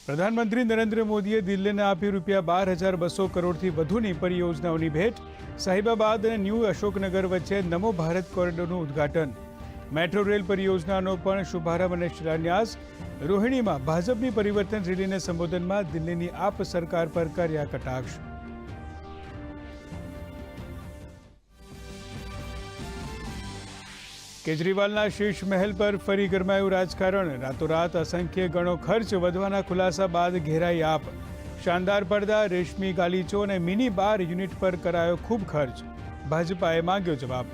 પ્રધાનમંત્રી નરેન્દ્ર મોદીએ દિલ્હીને આપી ₹12,200 કરોડથી વધુની પરિયોજનાઓની ભેટ. સાહિબાબાદ અને ન્યૂ અશોકનગર વચ્ચે નમો ભારત કોરિડોરનું ઉદ્ઘાટન. મેટ્રો રેલ પરિયોજનાનો પણ શુભારંભ અને શિલાન્યાસ. રોહિણીમાં ભાજપની પરિવર્તન રેલીને સંબોધનમાં દિલ્હીની આપ સરકાર પર કર્યા કટાક્ષ. કેજરીવાલના શીશ મહેલ પર ફરી ગરમાયું રાજકારણ. રાતોરાત અસંખ્ય ગણો ખર્ચ વધવાના ખુલાસા બાદ ઘેરાઈ આપ. શાનદાર પડદા, રેશમી ગાલીચો અને મિની બાર યુનિટ પર કરાયો ખૂબ ખર્ચ. ભાજપાએ માંગ્યો જવાબ.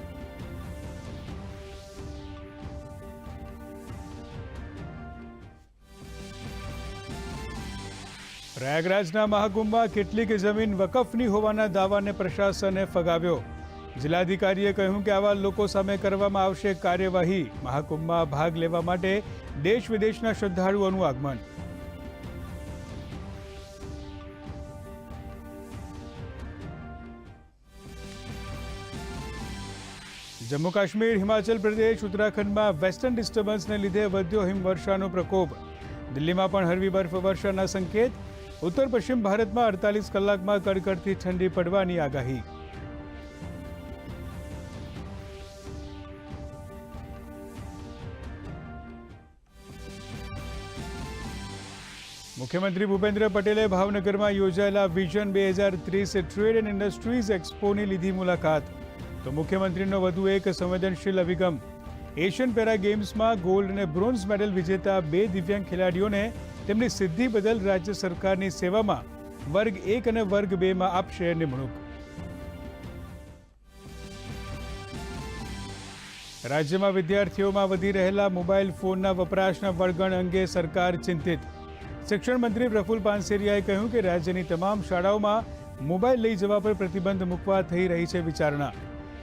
પ્રયાગરાજના મહાકુંભમાં કેટલીક જમીન વકફની હોવાના દાવાને પ્રશાસને ફગાવ્યો. જિલ્લાધિકારીએ કહ્યું કે આવા લોકો સામે કરવામાં આવશે કાર્યવાહી. મહાકુંભમાં ભાગ લેવા માટે દેશ વિદેશના શ્રદ્ધાળુઓનું આગમન. જમ્મુ કાશ્મીર, હિમાચલ પ્રદેશ, ઉત્તરાખંડમાં વેસ્ટર્ન ડિસ્ટર્બન્સને લીધે વધ્યો હિમવર્ષાનો પ્રકોપ. દિલ્હીમાં પણ હળવી બરફવર્ષાના સંકેત. ઉત્તર પશ્ચિમ ભારતમાં 48 કલાકમાં કડકડતી ઠંડી પડવાની આગાહી. મુખ્યમંત્રી ભૂપેન્દ્ર પટેલે ભાવનગરમાં યોજાયેલા વિઝન 2030 ટ્રેડ એન્ડ ઇન્ડસ્ટ્રીઝ એક્સપોની લીધી મુલાકાત. તો મુખ્યમંત્રીનો વધુ એક સંવેદનશીલ અભિગમ. એશિયન પેરા ગેમ્સમાં ગોલ્ડ અને બ્રોન્ઝ મેડલ વિજેતા 2 દિવ્યાંગ ખેલાડીઓને તેમની સિદ્ધિ બદલ રાજ્ય સરકારની સેવામાં વર્ગ 1 અને વર્ગ 2માં આપશે નિમણૂક. રાજ્યમાં વિદ્યાર્થીઓમાં વધી રહેલા મોબાઈલ ફોનના વપરાશના વળગણ અંગે સરકાર ચિંતિત. શિક્ષણ મંત્રી પ્રફુલ પાનસેરિયાએ કહ્યું કે રાજ્યની તમામ શાળાઓમાં મોબાઈલ લઈ જવા પર પ્રતિબંધ મૂકવા થઈ રહી છે વિચારણા.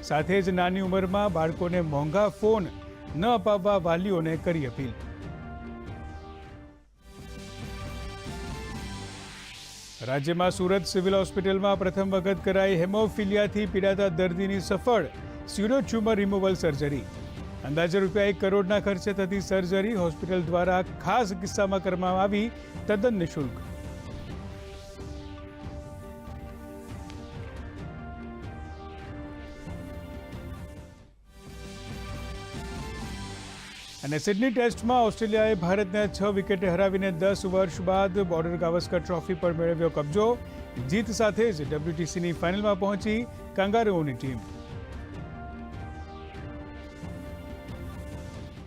સાથે જ નાની ઉંમરમાં બાળકોને મોંઘા ફોન ન અપાવવા વાલીઓને કરી અપીલ. રાજ્યમાં સુરત સિવિલ હોસ્પિટલમાં પ્રથમ વખત કરાઈ હેમોફિલિયાથી પીડાતા દર્દીની સફળ સ્યુડો ટ્યુમર રિમૂવલ સર્જરી. અંદાજે ₹1 કરોડના ખર્ચે થતી સર્જરી હોસ્પિટલ દ્વારા ખાસ કિસ્સામાં કરવામાં આવી, તદ્દન નિઃશુલ્ક. અને સિડની ટેસ્ટમાં ઓસ્ટ્રેલિયાએ ભારતને 6 વિકેટે હરાવીને 10 વર્ષ બાદ બોર્ડર ગાવસ્કર ટ્રોફી પર મેળવ્યો કબજો. જીત સાથે જ WTCની ફાઇનલમાં પહોંચી કાંગારુઓની ટીમ.